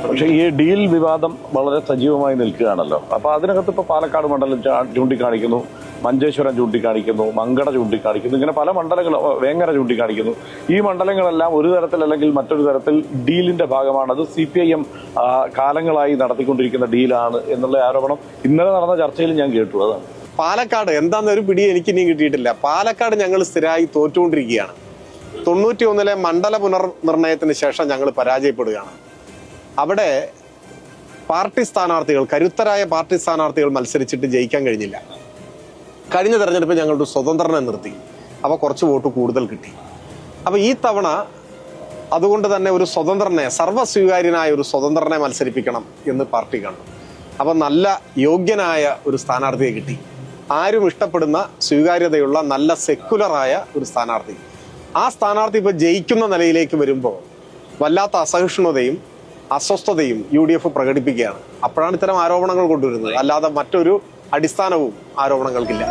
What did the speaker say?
പക്ഷേ ഈ ഡീൽ വിവാദം വളരെ സജീവമായി നിൽക്കുകയാണല്ലോ. അപ്പോൾ അതിനകത്ത് ഇപ്പോൾ പാലക്കാട് മണ്ഡലം ചൂണ്ടിക്കാണിക്കുന്നു, മഞ്ചേശ്വരം ചൂണ്ടിക്കാണിക്കുന്നു, മങ്കട ചൂണ്ടിക്കാണിക്കുന്നു, ഇങ്ങനെ പല മണ്ഡലങ്ങൾ, വേങ്ങര ചൂണ്ടിക്കാണിക്കുന്നു. ഈ മണ്ഡലങ്ങളെല്ലാം ഒരു തരത്തിൽ അല്ലെങ്കിൽ മറ്റൊരു തരത്തിൽ ഡീലിന്റെ ഭാഗമാണത്. CPIM കാലങ്ങളായി നടത്തിക്കൊണ്ടിരിക്കുന്ന ഡീലാണ് എന്നുള്ള ആരോപണം ഇന്നലെ നടന്ന ചർച്ചയിൽ ഞാൻ കേട്ടു. അതാണ് പാലക്കാട് എന്താണെന്നൊരു പിടി എനിക്ക് ഇനിയും കിട്ടിയിട്ടില്ല. പാലക്കാട് ഞങ്ങൾ സ്ഥിരമായി തോറ്റുകൊണ്ടിരിക്കുകയാണ്. 91 മണ്ഡല പുനർനിർണയത്തിന് ശേഷം ഞങ്ങൾ പരാജയപ്പെടുകയാണ്. അവിടെ പാർട്ടി സ്ഥാനാർത്ഥികൾ, കരുത്തരായ പാർട്ടി സ്ഥാനാർത്ഥികൾ മത്സരിച്ചിട്ട് ജയിക്കാൻ കഴിഞ്ഞില്ല. കഴിഞ്ഞ തെരഞ്ഞെടുപ്പിൽ ഞങ്ങളുടെ സ്വതന്ത്രനെ നിർത്തി, അപ്പോൾ കുറച്ച് വോട്ട് കൂടുതൽ കിട്ടി. അപ്പോൾ ഈ തവണ അതുകൊണ്ട് തന്നെ ഒരു സ്വതന്ത്രനെ, സർവ്വസ്വീകാര്യനായ ഒരു സ്വതന്ത്രനെ മത്സരിപ്പിക്കണം എന്ന് പാർട്ടി കണ്ടു. അപ്പോൾ നല്ല യോഗ്യനായ ഒരു സ്ഥാനാർത്ഥിയെ കിട്ടി. ആരും ഇഷ്ടപ്പെടുന്ന, സ്വീകാര്യതയുള്ള, നല്ല സെക്കുലറായ ഒരു സ്ഥാനാർത്ഥി. ആ സ്ഥാനാർത്ഥി ഇപ്പോൾ ജയിക്കുന്ന നിലയിലേക്ക് വരുമ്പോൾ വല്ലാത്ത അസഹിഷ്ണുതയും അസ്വസ്ഥതയും UDF പ്രകടിപ്പിക്കുകയാണ്. അപ്പോഴാണ് ഇത്തരം ആരോപണങ്ങൾ കൊണ്ടുവരുന്നത്. അല്ലാതെ മറ്റൊരു അടിസ്ഥാനവും ആരോപണങ്ങൾക്കില്ല.